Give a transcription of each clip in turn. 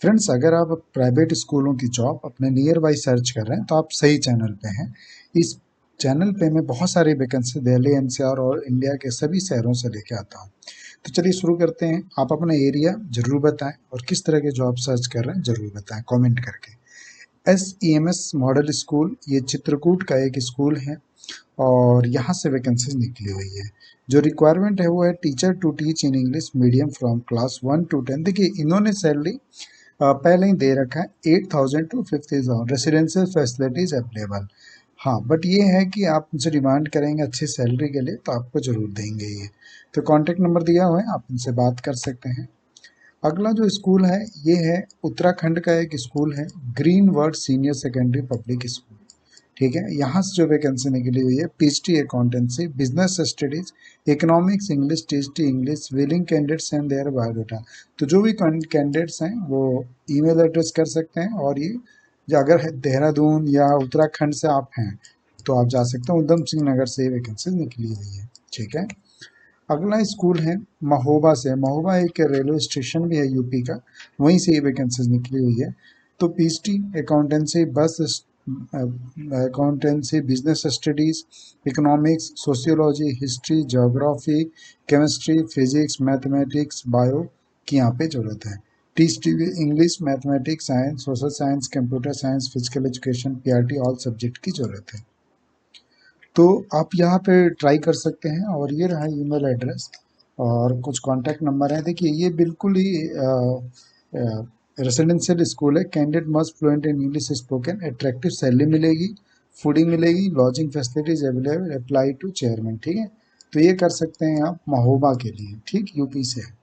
Friends, अगर आप private स्कूलों की जॉब अपने नियर बाई सर्च कर रहे हैं तो आप सही चैनल पे हैं। इस चैनल पे मैं बहुत सारी वैकेंसी दिल्ली एनसीआर और इंडिया के सभी शहरों से लेके आता हूँ। तो चलिए शुरू करते हैं। आप अपना एरिया जरूर बताएं और किस तरह के जॉब सर्च कर रहे हैं जरूर बताएं कमेंट करके। SEMS मॉडल स्कूल ये चित्रकूट का एक स्कूल है और यहाँ से वैकेंसीज निकली हुई है। जो रिक्वायरमेंट है वो है teacher to teach in English medium from class 1 to 10। देखिए इन्होंने सैलरी पहले ही दे रखा है 8,000 to 50,000। Residential facilities available. हाँ, बट ये है कि आप उनसे डिमांड करेंगे अच्छी सैलरी के लिए तो आपको जरूर देंगे ये। तो कॉन्टेक्ट नंबर दिया हुआ है, आप उनसे बात कर सकते हैं। अगला जो स्कूल है ये है उत्तराखंड का एक स्कूल है, green word senior secondary public school. ठीक है, यहाँ से जो वैकेंसी निकली हुई है PhD accountancy, business studies, economics, English, THT English, willing candidates and their biodata. तो जो भी कैंडिडेट्स हैं वो ईमेल एड्रेस कर सकते हैं और ये जो अगर देहरादून या उत्तराखंड से आप हैं तो आप जा सकते हैं। उधम सिंह नगर से ये वैकेंसी निकली हुई है। ठीक है, अगला स्कूल है महोबा से। महोबा एक रेलवे स्टेशन भी है यूपी का, वहीं से ये वैकेंसीज निकली हुई है। तो PhD अकाउंटेंसी, बस accountancy, business studies, economics, sociology, history, geography, chemistry, physics, mathematics, bio की यहाँ पे जरूरत है। THT English, mathematics, science, social science, computer science, physical education, PRT all subject की जरूरत है। तो आप यहाँ पे ट्राई कर सकते हैं और ये रहा ईमेल एड्रेस और कुछ कांटेक्ट नंबर है। देखिए ये बिल्कुल ही रेसिडेंशियल स्कूल है। Candidate must fluent in English spoken, attractive salary मिलेगी, फूडिंग मिलेगी, lodging facilities available, apply to chairman. ठीक है, तो ये कर सकते हैं आप महोबा के लिए। ठीक, यूपी से है।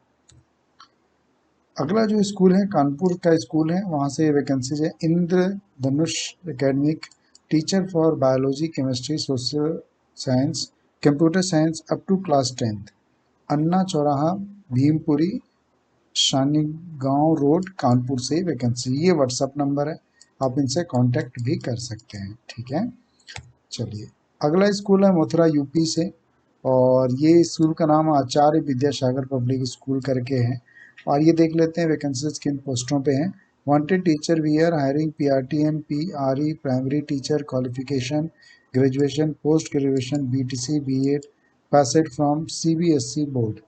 अगला जो स्कूल है कानपुर का स्कूल है, वहाँ से वैकेंसीज है। Indra Dhanush academic, teacher for biology, chemistry, social science, computer science up to class 10th। Anna Chauraha, Bhimpuri, शानीगांव road, Kanpur से वैकेंसी। ये व्हाट्सअप नंबर है, आप इनसे कांटेक्ट भी कर सकते हैं। ठीक है, चलिए अगला स्कूल है मथुरा यूपी से और ये स्कूल का नाम आचार्य विद्यासागर पब्लिक स्कूल करके है। और ये देख लेते हैं वैकेंसीज किन पोस्टों पे हैं। Wanted teacher, we are hiring PRTM PRE primary teacher, qualification graduation, post graduation, BTC B.Ed, passed from CBSE board.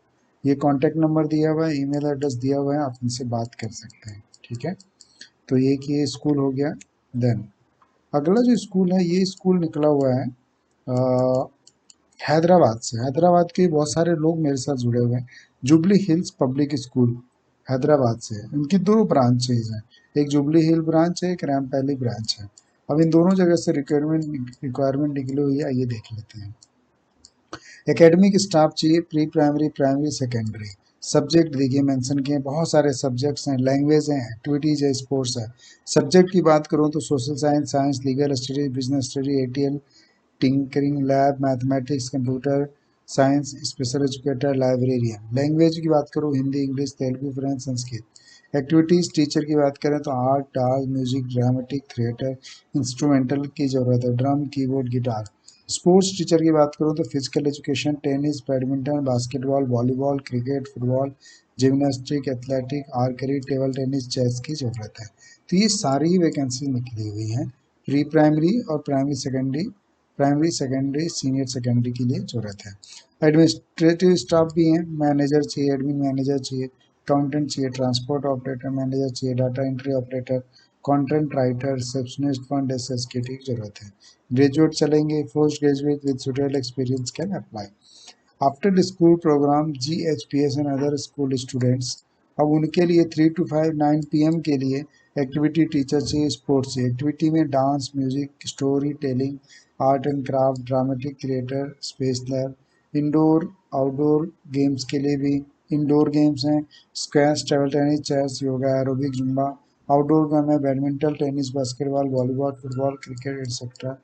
ये कॉन्टैक्ट नंबर दिया हुआ है, ईमेल एड्रेस दिया हुआ है, आप इनसे बात कर सकते हैं। ठीक है, तो ये स्कूल हो गया। देन अगला जो स्कूल है ये स्कूल निकला हुआ है हैदराबाद से। हैदराबाद के बहुत सारे लोग मेरे साथ जुड़े हुए हैं। Jubilee hills public school Hyderabad से है। इनकी दो ब्रांचेज हैं, एक जुबली हिल ब्रांच है, एक रैमपैली ब्रांच है। अब इन दोनों जगह से रिक्वायरमेंट निकली हुई है, आइए देख लेते हैं। एकेडमिक स्टाफ चाहिए, pre primary, primary, secondary. Subject देखिए मेंशन किए, बहुत सारे सब्जेक्ट्स हैं, लैंग्वेज हैं, एक्टिविटीज है, स्पोर्ट्स है। सब्जेक्ट की बात करूँ तो social science, science, legal studies, business study, ATL, tinkering lab, mathematics, computer science, special educator, librarian. Language की बात करूँ Hindi, English, Telugu, French, Sanskrit. Activities teacher की बात करें तो art, dance, music, dramatic, theatre, instrumental की ज़रूरत है, drum, keyboard, guitar. Sports teacher की बात करूँ तो physical education, tennis, badminton, basketball, volleyball, cricket, football, gymnastic, athletic, archery, table tennis, chess की ज़रूरत है। तो ये सारी वैकेंसी निकली हुई हैं प्री प्राइमरी और प्राइमरी सेकेंडरी सीनियर सेकेंडरी के लिए ज़रूरत है। एडमिनिस्ट्रेटिव स्टाफ भी हैं, मैनेजर चाहिए, एडमिन मैनेजर चाहिए, अकाउंटेंट चाहिए, ट्रांसपोर्ट ऑपरेटर मैनेजर चाहिए, data entry operator, content writer, receptionist, front desk secretary की जरूरत है। ग्रेजुएट चलेंगे, post graduate with suitable experience can apply. After school program GHPS and other school students, अब उनके लिए 3 to 5 9 PM के लिए एक्टिविटी टीचर चाहिए, स्पोर्ट्स चाहिए। एक्टिविटी में dance, music, story telling, art and craft, dramatic, creator, space lab. Indoor outdoor games के लिए भी इंडोर गेम्स हैं, squash, table tennis, chess, yoga, aerobic, Zumba. Outdoor game है badminton, tennis, basketball, volleyball, football, cricket etcetera.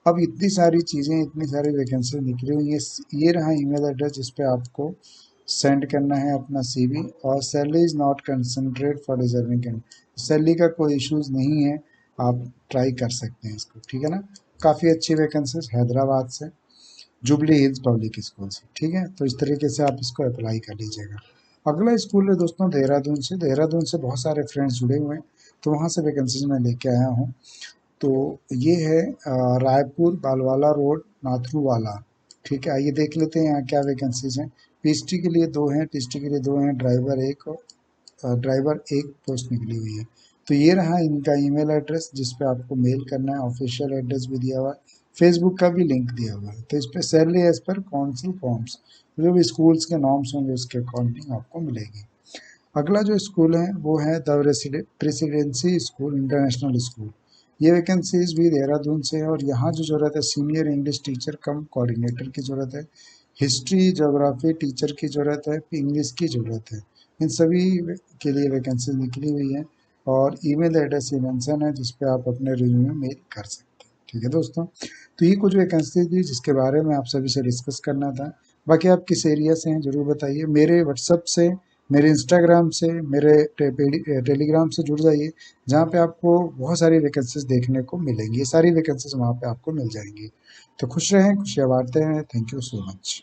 अब इतनी सारी चीज़ें, इतनी सारी वैकेंसी निकली हुई है। ये रहा ईमेल एड्रेस जिस पे आपको सेंड करना है अपना CV। और salary is not concentrate for deserving candidate, salary का कोई इश्यूज नहीं है, आप ट्राई कर सकते हैं इसको। ठीक है ना, काफ़ी अच्छी वैकेंसीज हैदराबाद से, जुबली हिल्स पब्लिक स्कूल से। ठीक है, तो इस तरीके से आप इसको अप्लाई कर लीजिएगा। अगला स्कूल है दोस्तों देहरादून से। देहरादून से बहुत सारे फ्रेंड्स जुड़े हुए हैं, तो वहाँ से वैकेंसीज मैं लेके आया हूँ। तो ये है रायपुर बालवाला रोड नाथरूवाला। ठीक है, आइए देख लेते हैं यहाँ क्या वैकेंसीज हैं। पीएचडी के लिए दो हैं, टीएचडी के लिए दो हैं, ड्राइवर एक पोस्ट निकली हुई है। तो ये रहा इनका ईमेल एड्रेस जिस पे आपको मेल करना है। ऑफिशियल एड्रेस भी दिया हुआ है, फेसबुक का भी लिंक दिया हुआ है। तो इस पे salary as per council forms, जो भी स्कूल्स के नॉर्म्स होंगे उसके अकॉर्डिंग आपको मिलेगी। अगला जो स्कूल है वो है the presidency school international school. ये वैकेंसीज भी देहरादून से है और यहाँ जो ज़रूरत है सीनियर इंग्लिश टीचर कम कोऑर्डिनेटर की ज़रूरत है, हिस्ट्री ज्योग्राफी टीचर की ज़रूरत है, इंग्लिश की ज़रूरत है। इन सभी के लिए वैकेंसीज निकली हुई हैं और ईमेल एड्रेस ये मेंशन है जिस पे आप अपने रिज्यूमे मेल कर सकते हैं। ठीक है दोस्तों, तो ये कुछ वैकेंसीज थी जिसके बारे में आप सभी से डिस्कस करना था। बाकी आप किस एरिया से हैं ज़रूर बताइए। मेरे व्हाट्सअप से, मेरे इंस्टाग्राम से, मेरे टेलीग्राम से जुड़ जाइए, जहाँ पे आपको बहुत सारी वैकेंसीज देखने को मिलेंगी। ये सारी वैकेंसीज वहाँ पे आपको मिल जाएंगी। तो खुश रहें, खुशियाँ बांटते हैं। Thank you so much.